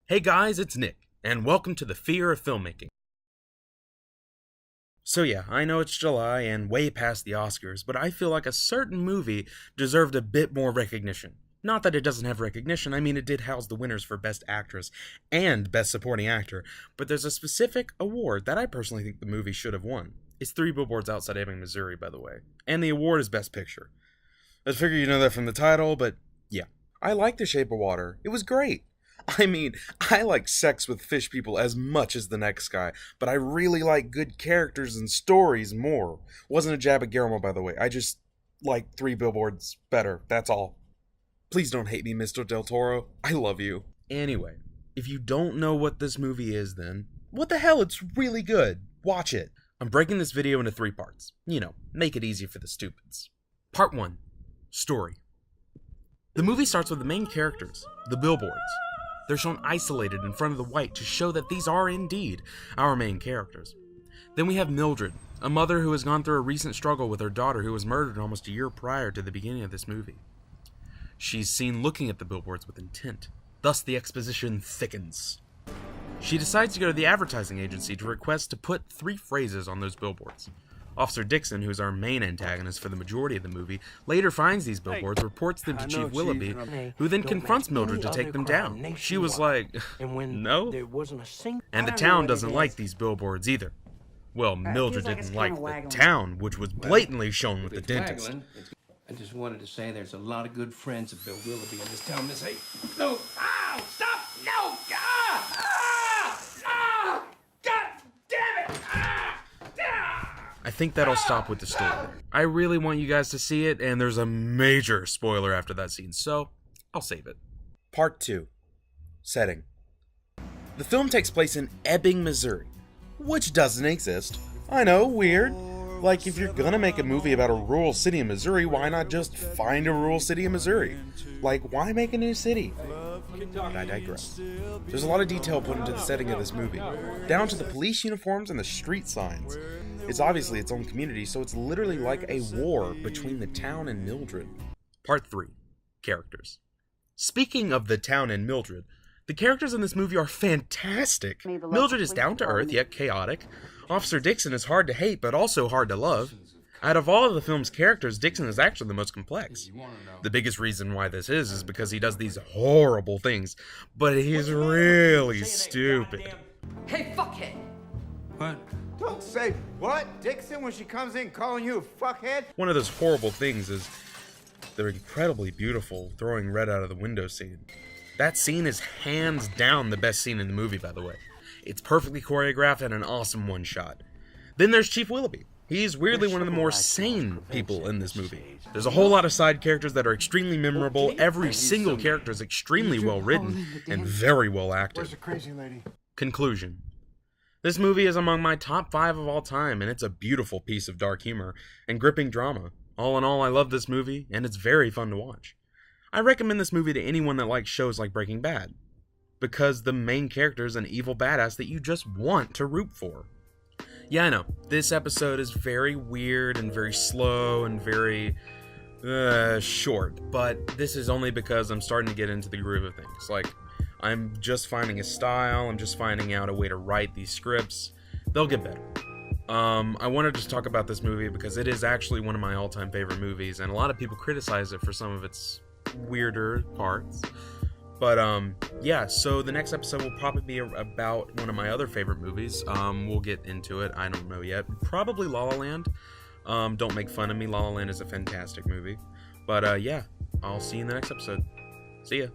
Hey guys, it's Nick, and welcome to the Fear of Filmmaking. So yeah, I know it's July and way past the Oscars, but I feel like a certain movie deserved a bit more recognition. Not that it doesn't have recognition, I mean it did house the winners for Best Actress and Best Supporting Actor, but there's a specific award that I personally think the movie should have won. It's 3 Billboards Outside Ebbing, Missouri, by the way, and the award is Best Picture. I figure you know that from the title, but yeah. I like The Shape of Water. It was great. I mean, I like sex with fish people as much as the next guy, but I really like good characters and stories more. Wasn't a jab at Guillermo, by the way. I just like 3 Billboards better, that's all. Please don't hate me, Mr. Del Toro. I love you. Anyway, if you don't know what this movie is then, what the hell, it's really good. Watch it. I'm breaking this video into 3 parts. You know, make it easy for the stupids. Part 1. Story. The movie starts with the main characters, the Billboards. They're shown isolated in front of the white to show that these are indeed our main characters. Then we have Mildred, a mother who has gone through a recent struggle with her daughter who was murdered almost a year prior to the beginning of this movie. She's seen looking at the billboards with intent, thus the exposition thickens. She decides to go to the advertising agency to request to put 3 phrases on those billboards. Officer Dixon, who's our main antagonist for the majority of the movie, later finds these billboards, reports them to Chief Willoughby, who then confronts Mildred to take them down. She was like, no? And the town doesn't like these billboards either. Well, Mildred didn't like the town, which was blatantly shown with the dentist. I just wanted to say there's a lot of good friends of Bill Willoughby in this town, Miss A. No! Ow! Stop! No! God damn it! I think that'll stop with the story. I really want you guys to see it, and there's a major spoiler after that scene, so I'll save it. Part 2. Setting. The film takes place in Ebbing, Missouri, which doesn't exist. I know, weird. Like, if you're gonna make a movie about a rural city in Missouri, why not just find a rural city in Missouri? Like, why make a new city? But I digress. There's a lot of detail put into the setting of this movie, down to the police uniforms and the street signs. It's obviously its own community, so it's literally like a war between the town and Mildred. Part 3. Characters. Speaking of the town and Mildred, the characters in this movie are fantastic. Mildred is down to earth, yet chaotic. Officer Dixon is hard to hate, but also hard to love. Out of all of the film's characters, Dixon is actually the most complex. The biggest reason why this is because he does these horrible things, but he's really stupid. Hey, fuckhead! What? Don't say what, Dixon, when she comes in calling you a fuckhead? One of those horrible things is they're incredibly beautiful throwing red out of the window scene. That scene is hands down the best scene in the movie, by the way. It's perfectly choreographed and an awesome one-shot. Then there's Chief Willoughby. He's weirdly one of the more sane people in this movie. There's a whole lot of side characters that are extremely memorable. Every single character is extremely well written and very well acted. Where's the crazy lady? Conclusion. This movie is among my top 5 of all time, and it's a beautiful piece of dark humor and gripping drama. All in all, I love this movie, and it's very fun to watch. I recommend this movie to anyone that likes shows like Breaking Bad, because the main character is an evil badass that you just want to root for. Yeah, I know, this episode is very weird and very slow and very short, but this is only because I'm starting to get into the groove of things. Like, I'm just finding a style, I'm just finding out a way to write these scripts. They'll get better. I wanted to just talk about this movie because it is actually one of my all-time favorite movies, and a lot of people criticize it for some of its weirder parts. But, yeah, so the next episode will probably be about one of my other favorite movies. We'll get into it, I don't know yet. Probably La La Land. Don't make fun of me, La La Land is a fantastic movie. But, yeah, I'll see you in the next episode. See ya.